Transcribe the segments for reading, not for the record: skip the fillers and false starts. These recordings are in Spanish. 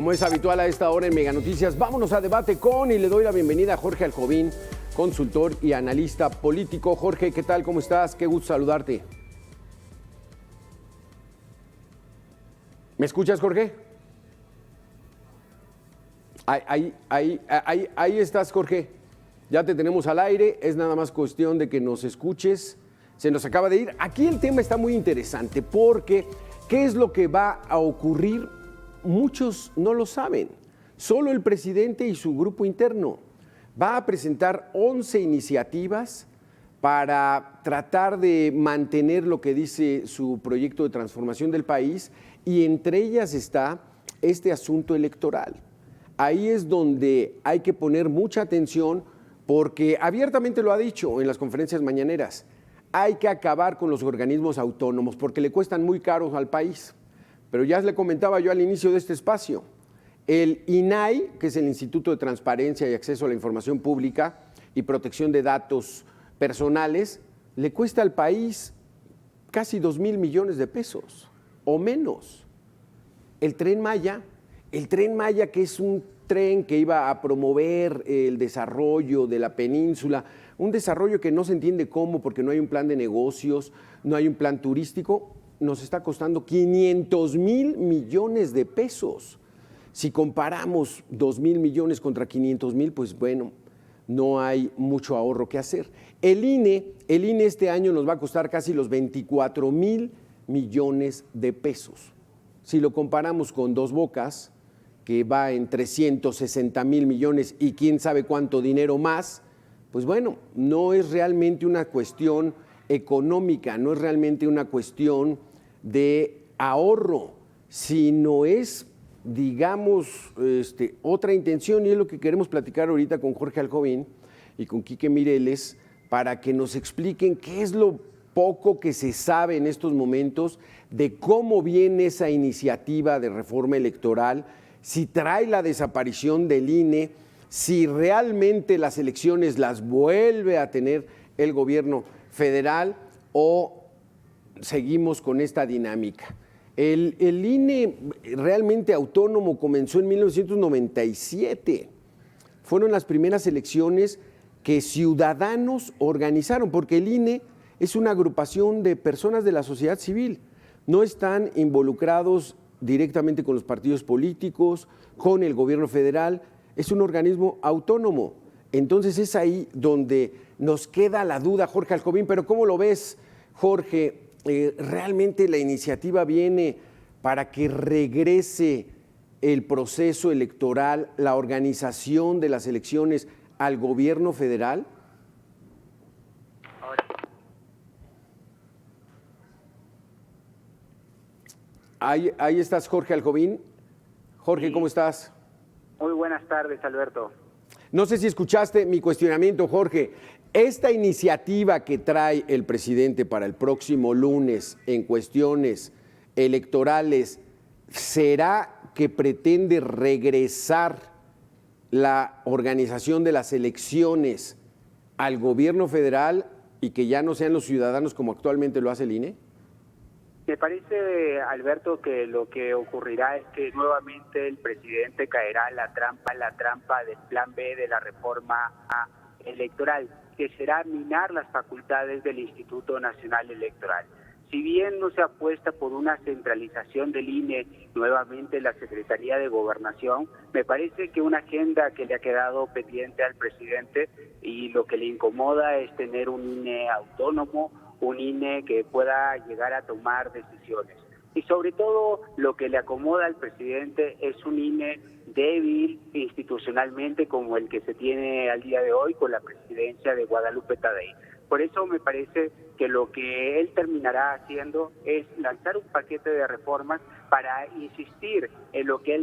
Como es habitual a esta hora en Mega Noticias, vámonos a debate con y le doy la bienvenida a Jorge Alcovín, consultor y analista político. Jorge, ¿qué tal? ¿Cómo estás? Qué gusto saludarte. ¿Me escuchas, Jorge? Ahí estás, Jorge. Ya te tenemos al aire, es nada más cuestión de que nos escuches. Se nos acaba de ir. Aquí el tema está muy interesante porque ¿qué es lo que va a ocurrir? Muchos no lo saben. Solo el presidente y su grupo interno va a presentar 11 iniciativas para tratar de mantener lo que dice su proyecto de transformación del país, y entre ellas está este asunto electoral. Ahí es donde hay que poner mucha atención porque abiertamente lo ha dicho en las conferencias mañaneras. Hay que acabar con los organismos autónomos porque le cuestan muy caros al país. Pero ya le comentaba yo al inicio de este espacio, el INAI, que es el Instituto de Transparencia y Acceso a la Información Pública y Protección de Datos Personales, le cuesta al país casi 2,000 millones de pesos o menos. El Tren Maya, que es un tren que iba a promover el desarrollo de la península, un desarrollo que no se entiende cómo, porque no hay un plan de negocios, no hay un plan turístico, nos está costando 500,000 millones de pesos. Si comparamos 2,000 millones contra 500,000, pues bueno, no hay mucho ahorro que hacer. El INE este año nos va a costar casi los 24,000 millones de pesos. Si lo comparamos con Dos Bocas, que va en 360,000 millones y quién sabe cuánto dinero más, pues bueno, no es realmente una cuestión económica, no es realmente una cuestión de ahorro, sino es, digamos, otra intención, y es lo que queremos platicar ahorita con Jorge Alcovín y con Quique Mireles para que nos expliquen qué es lo poco que se sabe en estos momentos de cómo viene esa iniciativa de reforma electoral, si trae la desaparición del INE, si realmente las elecciones las vuelve a tener el gobierno federal o seguimos con esta dinámica. El INE realmente autónomo comenzó en 1997. Fueron las primeras elecciones que ciudadanos organizaron, porque el INE es una agrupación de personas de la sociedad civil. No están involucrados directamente con los partidos políticos, con el gobierno federal. Es un organismo autónomo. Entonces es ahí donde nos queda la duda, Jorge Alcovín. Pero ¿cómo lo ves, Jorge? ¿Realmente la iniciativa viene para que regrese el proceso electoral, la organización de las elecciones al gobierno federal? Ahí estás, Jorge Alcovín. Jorge, ¿cómo estás? Muy buenas tardes, Alberto. No sé si escuchaste mi cuestionamiento, Jorge. Esta iniciativa que trae el presidente para el próximo lunes en cuestiones electorales, ¿será que pretende regresar la organización de las elecciones al gobierno federal y que ya no sean los ciudadanos como actualmente lo hace el INE? Me parece, Alberto, que lo que ocurrirá es que nuevamente el presidente caerá en la trampa del plan B de la reforma electoral, que será minar las facultades del Instituto Nacional Electoral. Si bien no se apuesta por una centralización del INE, nuevamente la Secretaría de Gobernación, me parece que una agenda que le ha quedado pendiente al presidente y lo que le incomoda es tener un INE autónomo, un INE que pueda llegar a tomar decisiones. Y sobre todo lo que le acomoda al presidente es un INE débil institucionalmente como el que se tiene al día de hoy con la presidencia de Guadalupe Tadei. Por eso me parece que lo que él terminará haciendo es lanzar un paquete de reformas para insistir en lo que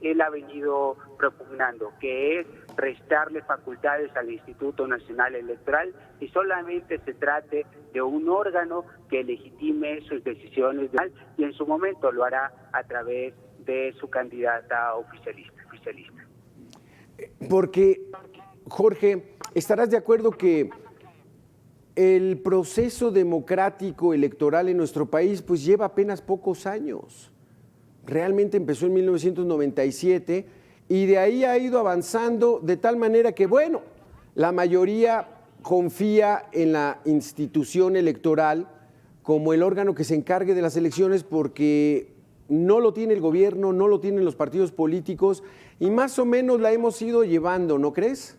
él ha venido propugnando, que es restarle facultades al Instituto Nacional Electoral y solamente se trate de un órgano que legitime sus decisiones y en su momento lo hará a través de su candidata oficialista. Porque, Jorge, ¿estarás de acuerdo que el proceso democrático electoral en nuestro país pues lleva apenas pocos años? realmente empezó en 1997 y de ahí ha ido avanzando de tal manera que, bueno, la mayoría confía en la institución electoral como el órgano que se encargue de las elecciones porque no lo tiene el gobierno, no lo tienen los partidos políticos y más o menos la hemos ido llevando, ¿no crees?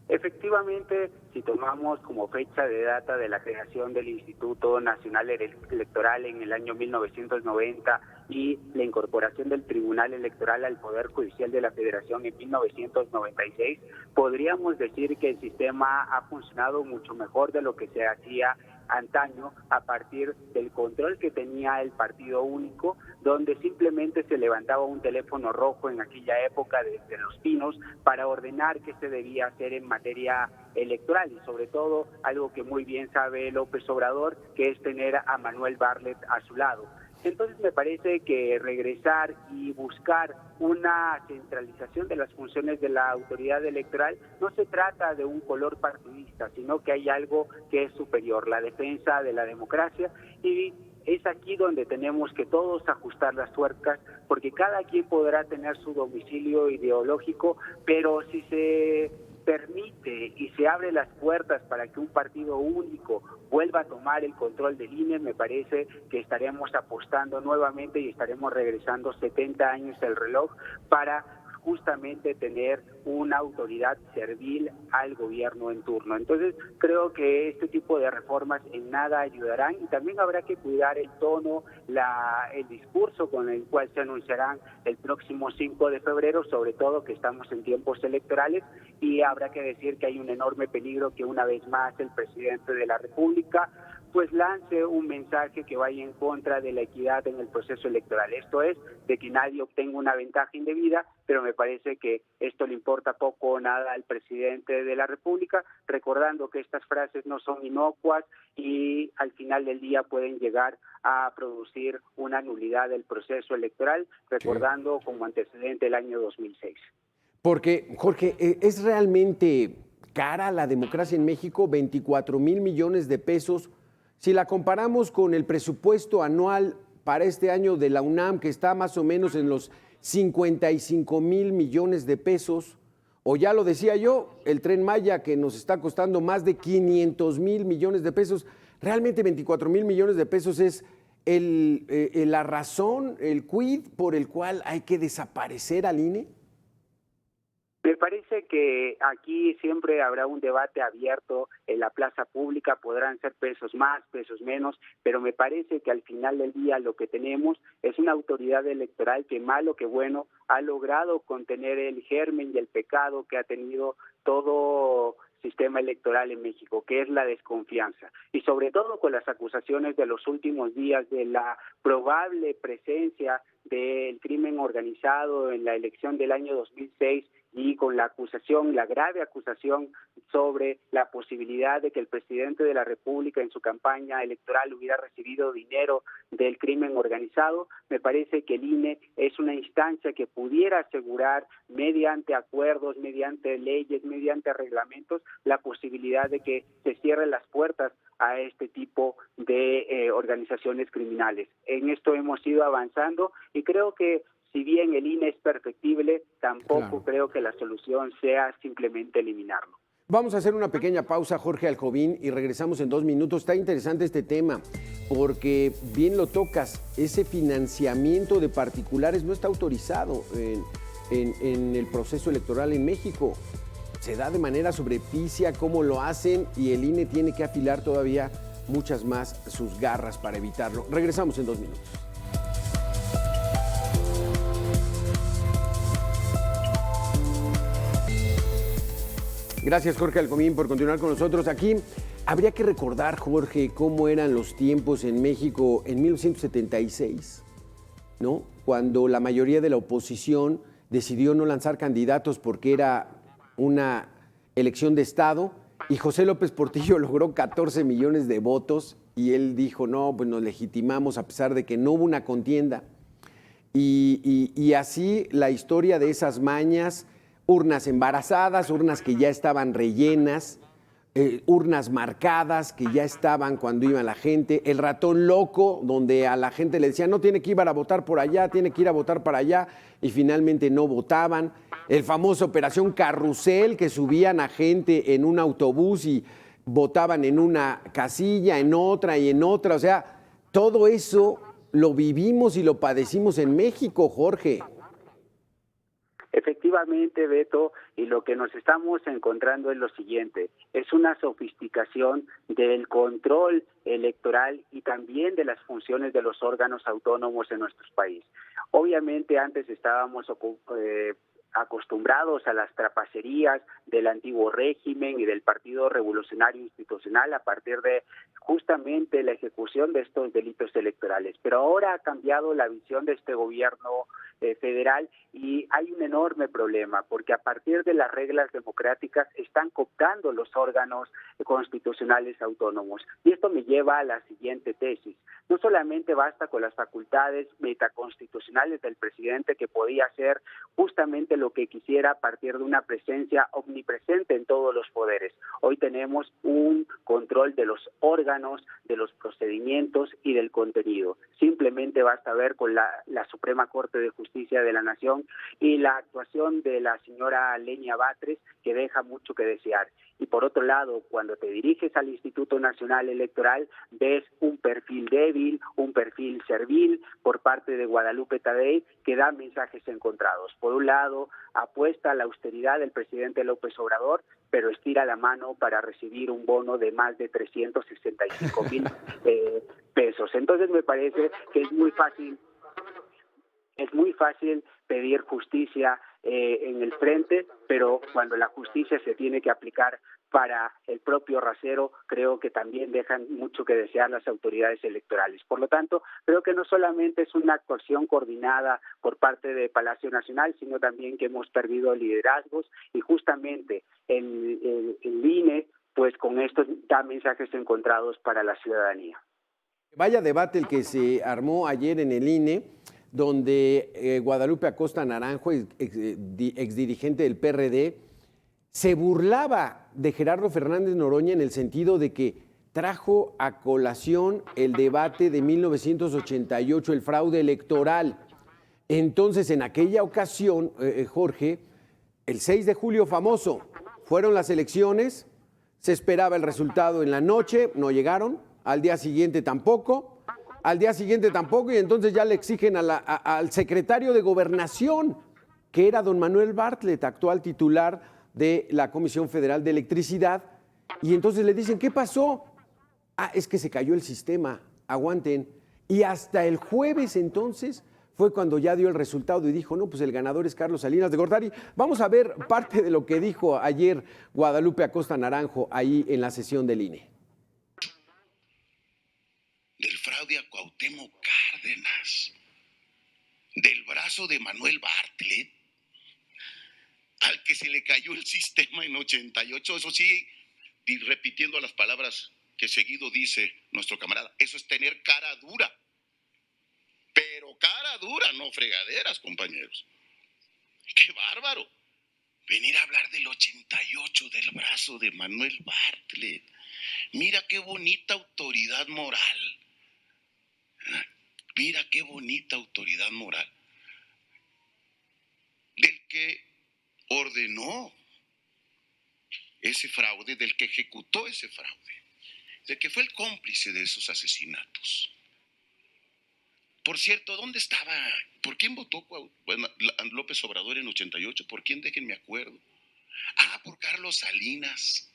Efectivamente, si tomamos como fecha de data de la creación del Instituto Nacional Electoral en el año 1990 y la incorporación del Tribunal Electoral al Poder Judicial de la Federación en 1996, podríamos decir que el sistema ha funcionado mucho mejor de lo que se hacía antaño a partir del control que tenía el partido único, donde simplemente se levantaba un teléfono rojo en aquella época desde Los Pinos para ordenar qué se debía hacer en materia electoral y sobre todo algo que muy bien sabe López Obrador, que es tener a Manuel Bartlett a su lado. Entonces me parece que regresar y buscar una centralización de las funciones de la autoridad electoral no se trata de un color partidista, sino que hay algo que es superior, la defensa de la democracia, y es aquí donde tenemos que todos ajustar las tuercas, porque cada quien podrá tener su domicilio ideológico, pero si se permite y se abre las puertas para que un partido único vuelva a tomar el control del INE, me parece que estaremos apostando nuevamente y estaremos regresando 70 años el reloj para justamente tener una autoridad servil al gobierno en turno. Entonces, creo que este tipo de reformas en nada ayudarán y también habrá que cuidar el tono, el discurso con el cual se anunciarán el próximo 5 de febrero, sobre todo que estamos en tiempos electorales y habrá que decir que hay un enorme peligro que una vez más el presidente de la República pues lance un mensaje que vaya en contra de la equidad en el proceso electoral. Esto es, de que nadie obtenga una ventaja indebida, pero me parece que esto le importa poco o nada al presidente de la República, recordando que estas frases no son inocuas y al final del día pueden llegar a producir una nulidad del proceso electoral, recordando como antecedente el año 2006. Porque, Jorge, ¿es realmente cara la democracia en México? 24,000 millones de pesos. Si la comparamos con el presupuesto anual para este año de la UNAM, que está más o menos en los 55,000 millones de pesos, o ya lo decía yo, el Tren Maya, que nos está costando más de 500,000 millones de pesos, realmente 24,000 millones de pesos es la razón, el quid por el cual hay que desaparecer al INE. Me parece que aquí siempre habrá un debate abierto en la plaza pública, podrán ser pesos más, pesos menos, pero me parece que al final del día lo que tenemos es una autoridad electoral que malo que bueno ha logrado contener el germen y el pecado que ha tenido todo sistema electoral en México, que es la desconfianza, y sobre todo con las acusaciones de los últimos días de la probable presencia del crimen organizado en la elección del año 2006 y con la acusación, la grave acusación sobre la posibilidad de que el presidente de la República en su campaña electoral hubiera recibido dinero del crimen organizado, me parece que el INE es una instancia que pudiera asegurar mediante acuerdos, mediante leyes, mediante reglamentos, la posibilidad de que se cierren las puertas a este tipo de organizaciones criminales. En esto hemos ido avanzando y creo que si bien el INE es perfectible, tampoco creo que la solución sea simplemente eliminarlo. Vamos a hacer una pequeña pausa, Jorge Alcovín, y regresamos en 2 minutos. Está interesante este tema, porque bien lo tocas, ese financiamiento de particulares no está autorizado en el proceso electoral en México. Se da de manera sobrepicia cómo lo hacen y el INE tiene que afilar todavía muchas más sus garras para evitarlo. Regresamos en 2 minutos. Gracias, Jorge Alcovín, por continuar con nosotros. Aquí habría que recordar, Jorge, cómo eran los tiempos en México en 1976, ¿no? Cuando la mayoría de la oposición decidió no lanzar candidatos porque era una elección de Estado y José López Portillo logró 14 millones de votos y él dijo, no, pues nos legitimamos a pesar de que no hubo una contienda. Y así la historia de esas mañas, urnas embarazadas, urnas que ya estaban rellenas, urnas marcadas que ya estaban cuando iba la gente, el ratón loco, donde a la gente le decían no tiene que ir a votar por allá, tiene que ir a votar para allá, y finalmente no votaban. El famoso Operación Carrusel, que subían a gente en un autobús y votaban en una casilla, en otra y en otra. O sea, todo eso lo vivimos y lo padecimos en México, Jorge. Efectivamente, Beto, y lo que nos estamos encontrando es lo siguiente, es una sofisticación del control electoral y también de las funciones de los órganos autónomos en nuestro país. Obviamente antes estábamos acostumbrados a las trapacerías del antiguo régimen y del Partido Revolucionario Institucional a partir de justamente la ejecución de estos delitos electorales. Pero ahora ha cambiado la visión de este gobierno federal y hay un enorme problema porque a partir de las reglas democráticas están cooptando los órganos constitucionales autónomos. Y esto me lleva a la siguiente tesis. No solamente basta con las facultades metaconstitucionales del presidente, que podía hacer justamente lo que quisiera a partir de una presencia omnipresente en todos los poderes. Hoy tenemos un control de los órganos, de los procedimientos y del contenido. Simplemente basta ver con la Suprema Corte de Justicia de la Nación y la actuación de la señora Lenia Batres, que deja mucho que desear. Y por otro lado, cuando te diriges al Instituto Nacional Electoral, ves un perfil débil, un perfil servil por parte de Guadalupe Tadei, que da mensajes encontrados. Por un lado, apuesta a la austeridad del presidente López Obrador, pero estira la mano para recibir un bono de más de 365,000 pesos. Entonces me parece que es muy fácil pedir justicia en el frente, pero cuando la justicia se tiene que aplicar para el propio rasero, creo que también dejan mucho que desear las autoridades electorales. Por lo tanto, creo que no solamente es una actuación coordinada por parte de Palacio Nacional, sino también que hemos perdido liderazgos y justamente el INE, pues con esto da mensajes encontrados para la ciudadanía. Vaya debate el que se armó ayer en el INE, donde Guadalupe Acosta Naranjo, exdirigente del PRD, se burlaba de Gerardo Fernández Noroña en el sentido de que trajo a colación el debate de 1988, el fraude electoral. Entonces, en aquella ocasión, Jorge, el 6 de julio famoso, fueron las elecciones, se esperaba el resultado en la noche, no llegaron, al día siguiente tampoco, y entonces ya le exigen al secretario de Gobernación, que era don Manuel Bartlett, actual titular de la Comisión Federal de Electricidad, y entonces le dicen, ¿qué pasó? Es que se cayó el sistema, aguanten. Y hasta el jueves entonces fue cuando ya dio el resultado y dijo, no, pues el ganador es Carlos Salinas de Gortari. Vamos a ver parte de lo que dijo ayer Guadalupe Acosta Naranjo ahí en la sesión del INE. Del fraude a Cuauhtémoc Cárdenas, del brazo de Manuel Bartlett, al que se le cayó el sistema en 88, eso sí, y repitiendo las palabras que seguido dice nuestro camarada, eso es tener cara dura, pero cara dura, no fregaderas, compañeros. ¡Qué bárbaro! Venir a hablar del 88, del brazo de Manuel Bartlett. Mira qué bonita autoridad moral. Mira qué bonita autoridad moral. Del que ordenó ese fraude, del que ejecutó ese fraude, del que fue el cómplice de esos asesinatos. Por cierto, ¿dónde estaba? ¿Por quién votó López Obrador en 88? ¿Por quién? Déjenme acuerdo. Por Carlos Salinas.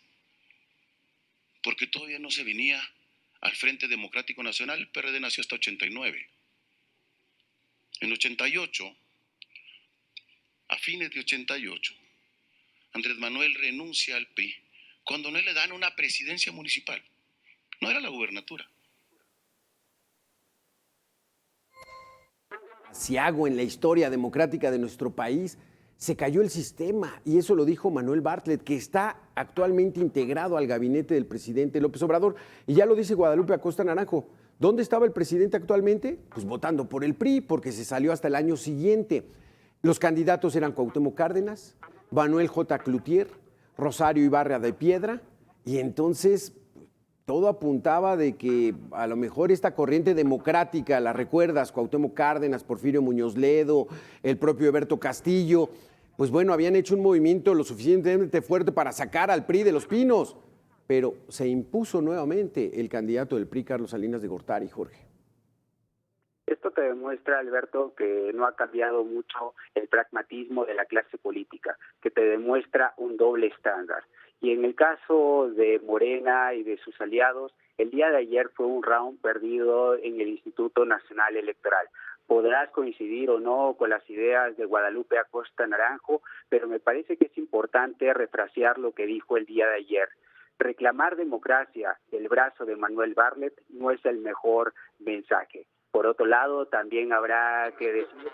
Porque todavía no se venía al Frente Democrático Nacional. El PRD nació hasta 89. En 88, a fines de 88, Andrés Manuel renuncia al PRI cuando no le dan una presidencia municipal. No era la gubernatura. Asiago en la historia democrática de nuestro país, se cayó el sistema, y eso lo dijo Manuel Bartlett, que está actualmente integrado al gabinete del presidente López Obrador, y ya lo dice Guadalupe Acosta Naranjo. ¿Dónde estaba el presidente actualmente? Pues votando por el PRI, porque se salió hasta el año siguiente. Los candidatos eran Cuauhtémoc Cárdenas, Manuel J. Cloutier, Rosario Ibarra de Piedra Y entonces todo apuntaba de que a lo mejor esta corriente democrática, la recuerdas, Cuauhtémoc Cárdenas, Porfirio Muñoz Ledo, el propio Eberto Castillo, pues bueno, habían hecho un movimiento lo suficientemente fuerte para sacar al PRI de Los Pinos, pero se impuso nuevamente el candidato del PRI, Carlos Salinas de Gortari, Jorge. Esto te demuestra, Alberto, que no ha cambiado mucho el pragmatismo de la clase política, que te demuestra un doble estándar. Y en el caso de Morena y de sus aliados, el día de ayer fue un round perdido en el Instituto Nacional Electoral. Podrás coincidir o no con las ideas de Guadalupe Acosta Naranjo, pero me parece que es importante refrasear lo que dijo el día de ayer. Reclamar democracia del brazo de Manuel Bartlett no es el mejor mensaje. Por otro lado, también habrá que decir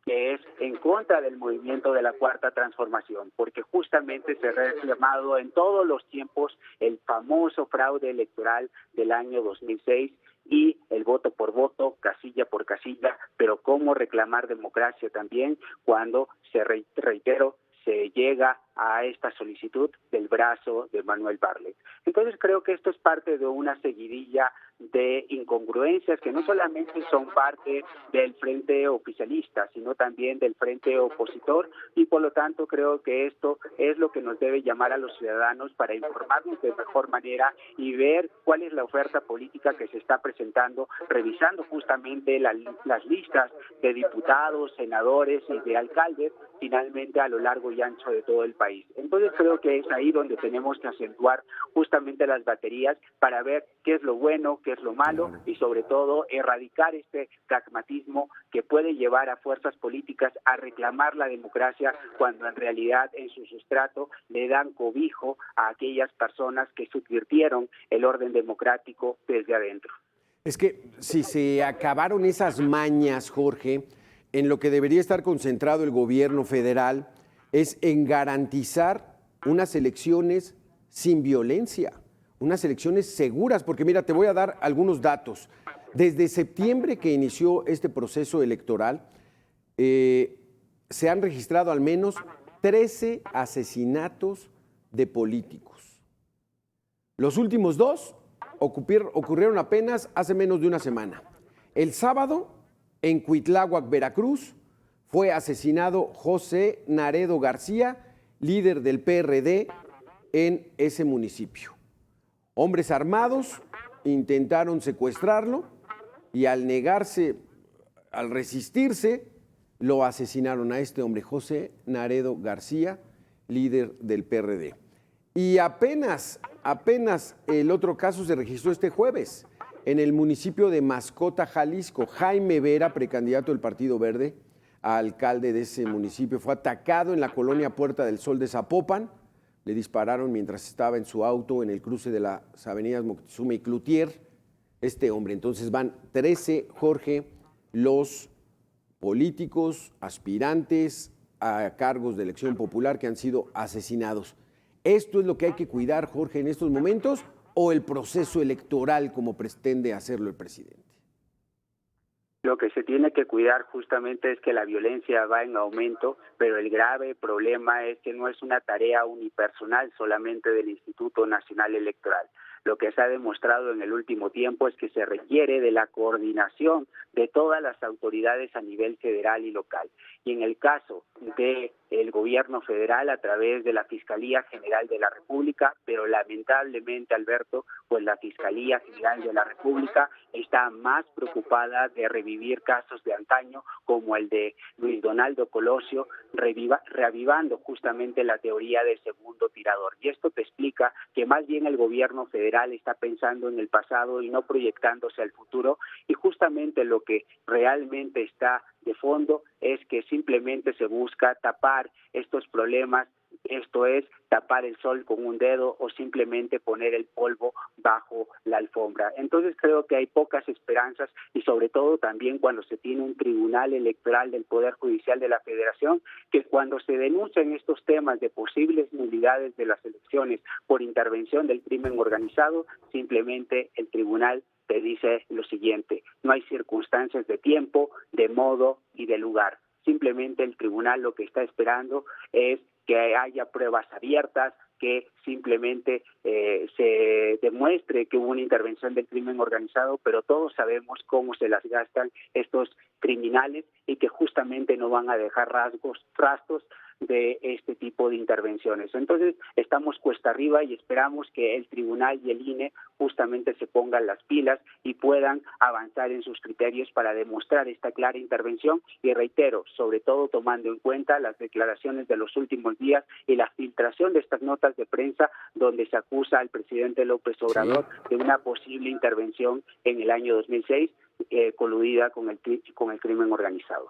que es en contra del movimiento de la Cuarta Transformación, porque justamente se ha reclamado en todos los tiempos el famoso fraude electoral del año 2006 y el voto por voto, casilla por casilla, pero cómo reclamar democracia también cuando reitero, se llega a esta solicitud del brazo de Manuel Bartlett. Entonces creo que esto es parte de una seguidilla de incongruencias que no solamente son parte del frente oficialista, sino también del frente opositor, y por lo tanto creo que esto es lo que nos debe llamar a los ciudadanos para informarnos de mejor manera y ver cuál es la oferta política que se está presentando, revisando justamente las listas de diputados, senadores y de alcaldes, finalmente a lo largo y ancho de todo el país. Entonces creo que es ahí donde tenemos que acentuar justamente las baterías para ver qué es lo bueno, qué es lo malo y sobre todo erradicar este pragmatismo que puede llevar a fuerzas políticas a reclamar la democracia cuando en realidad en su sustrato le dan cobijo a aquellas personas que subvirtieron el orden democrático desde adentro. Es que si se acabaron esas mañas, Jorge, en lo que debería estar concentrado el gobierno federal es en garantizar unas elecciones sin violencia, unas elecciones seguras, porque mira, te voy a dar algunos datos. Desde septiembre que inició este proceso electoral, se han registrado al menos 13 asesinatos de políticos. Los últimos dos ocurrieron apenas hace menos de una semana. El sábado, en Cuitláhuac, Veracruz, fue asesinado José Naredo García, líder del PRD en ese municipio. Hombres armados intentaron secuestrarlo y al resistirse, lo asesinaron a este hombre, José Naredo García, líder del PRD. Y apenas el otro caso se registró este jueves en el municipio de Mascota, Jalisco. Jaime Vera, precandidato del Partido Verde a alcalde de ese municipio, fue atacado en la colonia Puerta del Sol de Zapopan. Le dispararon mientras estaba en su auto en el cruce de las avenidas Moctezuma y Cloutier. Este hombre, entonces van 13, Jorge, los políticos aspirantes a cargos de elección popular que han sido asesinados. ¿Esto es lo que hay que cuidar, Jorge, en estos momentos o el proceso electoral como pretende hacerlo el presidente? Lo que se tiene que cuidar justamente es que la violencia va en aumento, pero el grave problema es que no es una tarea unipersonal solamente del Instituto Nacional Electoral. Lo que se ha demostrado en el último tiempo es que se requiere de la coordinación de todas las autoridades a nivel federal y local. Y en el caso del gobierno federal a través de la Fiscalía General de la República, pero lamentablemente, Alberto, pues la Fiscalía General de la República está más preocupada de revivir casos de antaño como el de Luis Donaldo Colosio, reavivando justamente la teoría del segundo tirador. Y esto te explica que más bien el gobierno federal está pensando en el pasado y no proyectándose al futuro, y justamente lo que realmente está de fondo es que simplemente se busca tapar estos problemas, esto es, tapar el sol con un dedo o simplemente poner el polvo bajo la alfombra. Entonces creo que hay pocas esperanzas y sobre todo también cuando se tiene un tribunal electoral del Poder Judicial de la Federación, que cuando se denuncian estos temas de posibles nulidades de las elecciones por intervención del crimen organizado, simplemente el tribunal te dice lo siguiente: no hay circunstancias de tiempo, de modo y de lugar. Simplemente el tribunal lo que está esperando es que haya pruebas abiertas, que simplemente se demuestre que hubo una intervención del crimen organizado, pero todos sabemos cómo se las gastan estos criminales y que justamente no van a dejar rastros de este tipo de intervenciones. Entonces, estamos cuesta arriba y esperamos que el tribunal y el INE justamente se pongan las pilas y puedan avanzar en sus criterios para demostrar esta clara intervención y reitero, sobre todo tomando en cuenta las declaraciones de los últimos días y la filtración de estas notas de prensa donde se acusa al presidente López Obrador de una posible intervención en el año 2006 coludida con el crimen organizado.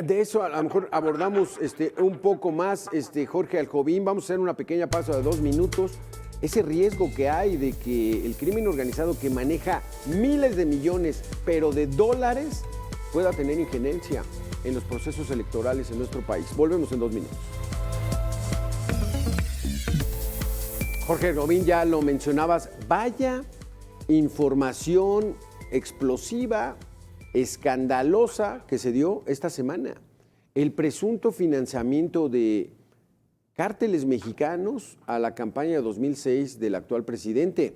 De eso a lo mejor abordamos un poco más, Jorge Aljobín. Vamos a hacer una pequeña pausa de 2 minutos. Ese riesgo que hay de que el crimen organizado que maneja miles de millones, pero de dólares, pueda tener injerencia en los procesos electorales en nuestro país. Volvemos en 2 minutos. Jorge Aljobín, ya lo mencionabas. Vaya información explosiva, escandalosa que se dio esta semana. El presunto financiamiento de cárteles mexicanos a la campaña de 2006 del actual presidente.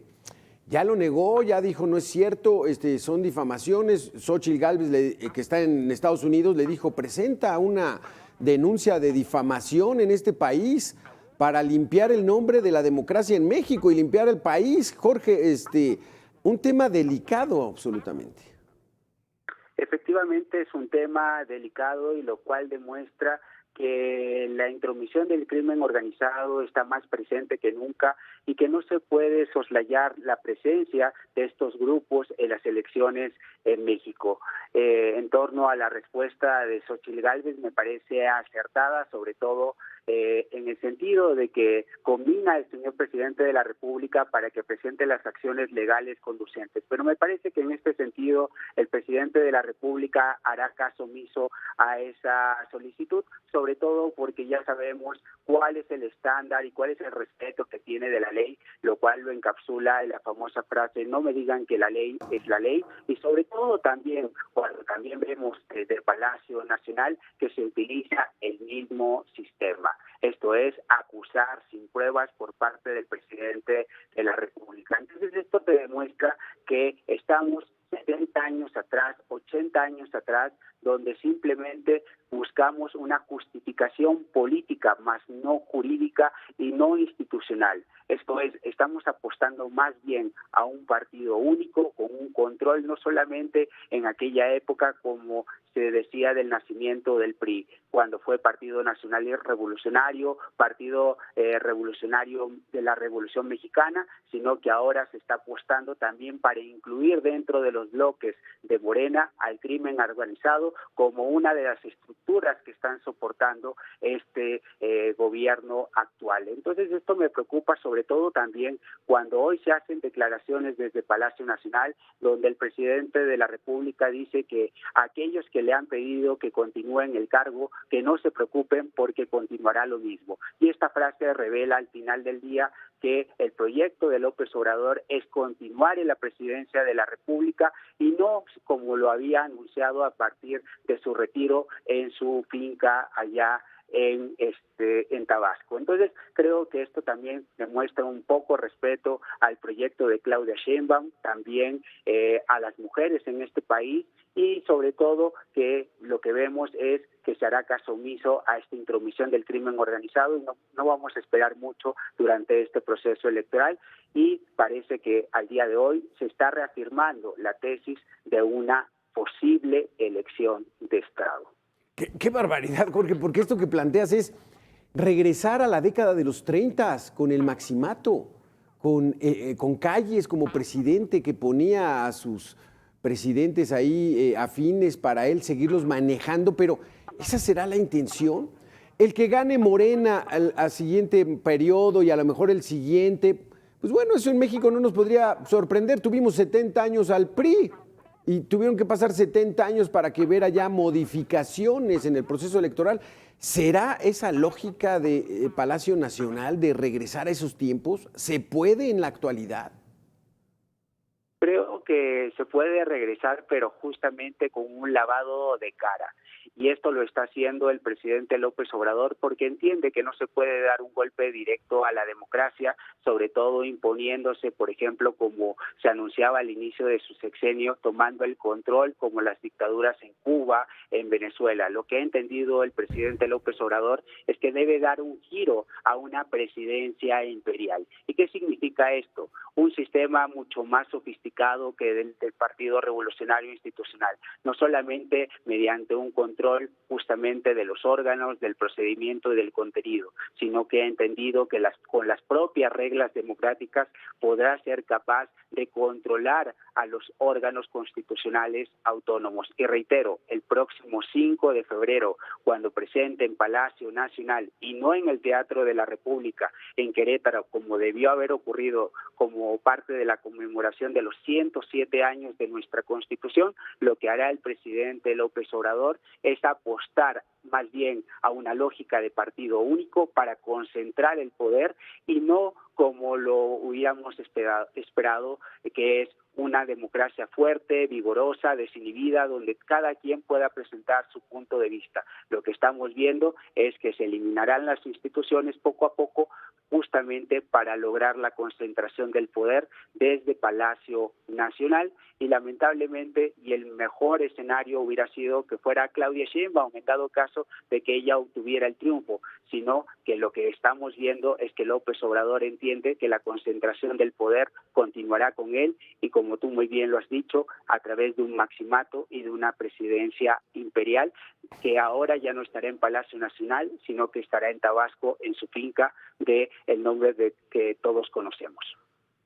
Ya lo negó, ya dijo no es cierto, son difamaciones. Xóchitl Gálvez, que está en Estados Unidos, le dijo presenta una denuncia de difamación en este país para limpiar el nombre de la democracia en México y limpiar el país. Jorge, un tema delicado absolutamente. Efectivamente es un tema delicado y lo cual demuestra que la intromisión del crimen organizado está más presente que nunca y que no se puede soslayar la presencia de estos grupos en las elecciones en México. En torno a la respuesta de Xóchitl Gálvez me parece acertada, sobre todo en el sentido de que combina al señor presidente de la República para que presente las acciones legales conducentes. Pero me parece que en este sentido el presidente de la República hará caso omiso a esa solicitud, sobre todo porque ya sabemos cuál es el estándar y cuál es el respeto que tiene de la ley, lo cual lo encapsula en la famosa frase no me digan que la ley es la ley, y sobre todo también cuando también vemos desde el Palacio Nacional que se utiliza el mismo sistema. Esto es acusar sin pruebas por parte del presidente de la República. Entonces esto te demuestra que estamos 70 años atrás, 80 años atrás, donde simplemente buscamos una justificación política, más no jurídica y no institucional. Esto es, estamos apostando más bien a un partido único, con un control no solamente en aquella época como se decía del nacimiento del PRI, cuando fue Partido Nacional y Revolucionario, Partido Revolucionario de la Revolución Mexicana, sino que ahora se está apostando también para incluir dentro de los bloques de Morena al crimen organizado como una de las estructuras que están soportando este gobierno actual. Entonces esto me preocupa sobre todo también cuando hoy se hacen declaraciones desde Palacio Nacional donde el presidente de la República dice que aquellos que le han pedido que continúe en el cargo, que no se preocupen porque continuará lo mismo. Y esta frase revela al final del día que el proyecto de López Obrador es continuar en la presidencia de la República y no como lo había anunciado a partir de su retiro en su finca allá en Tabasco. Entonces, creo que esto también demuestra un poco respeto al proyecto de Claudia Sheinbaum, también a las mujeres en este país y sobre todo que lo que vemos es que se hará caso omiso a esta intromisión del crimen organizado y no vamos a esperar mucho durante este proceso electoral y parece que al día de hoy se está reafirmando la tesis de una posible elección de Estado. Qué barbaridad, Jorge, porque esto que planteas es regresar a la década de los 30 con el maximato, con Calles como presidente que ponía a sus presidentes ahí afines para él seguirlos manejando, pero ¿esa será la intención? El que gane Morena al siguiente periodo y a lo mejor el siguiente, pues bueno, eso en México no nos podría sorprender. Tuvimos 70 años al PRI. Y tuvieron que pasar 70 años para que hubiera ya modificaciones en el proceso electoral. ¿Será esa lógica de Palacio Nacional de regresar a esos tiempos? ¿Se puede en la actualidad? Creo que se puede regresar, pero justamente con un lavado de cara. Y esto lo está haciendo el presidente López Obrador porque entiende que no se puede dar un golpe directo a la democracia, sobre todo imponiéndose, por ejemplo, como se anunciaba al inicio de su sexenio, tomando el control como las dictaduras en Cuba, en Venezuela. Lo que ha entendido el presidente López Obrador es que debe dar un giro a una presidencia imperial. ¿Y qué significa esto? Un sistema mucho más sofisticado que del Partido Revolucionario Institucional, no solamente mediante un control justamente de los órganos, del procedimiento y del contenido, sino que ha entendido que con las propias reglas democráticas podrá ser capaz de controlar a los órganos constitucionales autónomos. Y reitero, el próximo 5 de febrero, cuando presente en Palacio Nacional y no en el Teatro de la República, en Querétaro, como debió haber ocurrido como parte de la conmemoración de los 107 años de nuestra Constitución, lo que hará el presidente López Obrador es apostar más bien a una lógica de partido único para concentrar el poder y no como lo hubiéramos esperado, que es una democracia fuerte, vigorosa, desinhibida, donde cada quien pueda presentar su punto de vista. Lo que estamos viendo es que se eliminarán las instituciones poco a poco, justamente para lograr la concentración del poder desde Palacio Nacional, y lamentablemente, y el mejor escenario hubiera sido que fuera Claudia Sheinbaum, en dado caso de que ella obtuviera el triunfo, sino que lo que estamos viendo es que López Obrador entiende que la concentración del poder continuará con él y, como tú muy bien lo has dicho, a través de un maximato y de una presidencia imperial que ahora ya no estará en Palacio Nacional, sino que estará en Tabasco, en su finca de el nombre de que todos conocemos.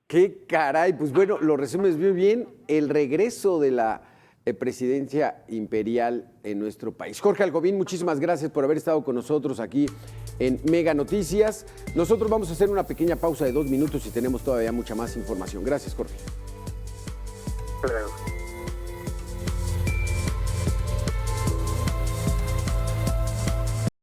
¡Qué caray! Pues bueno, lo resumes muy bien, el regreso de la presidencia imperial en nuestro país. Jorge Alcovín, muchísimas gracias por haber estado con nosotros aquí en Mega Noticias. Nosotros vamos a hacer una pequeña pausa de 2 minutos y tenemos todavía mucha más información. Gracias, Jorge. Claro.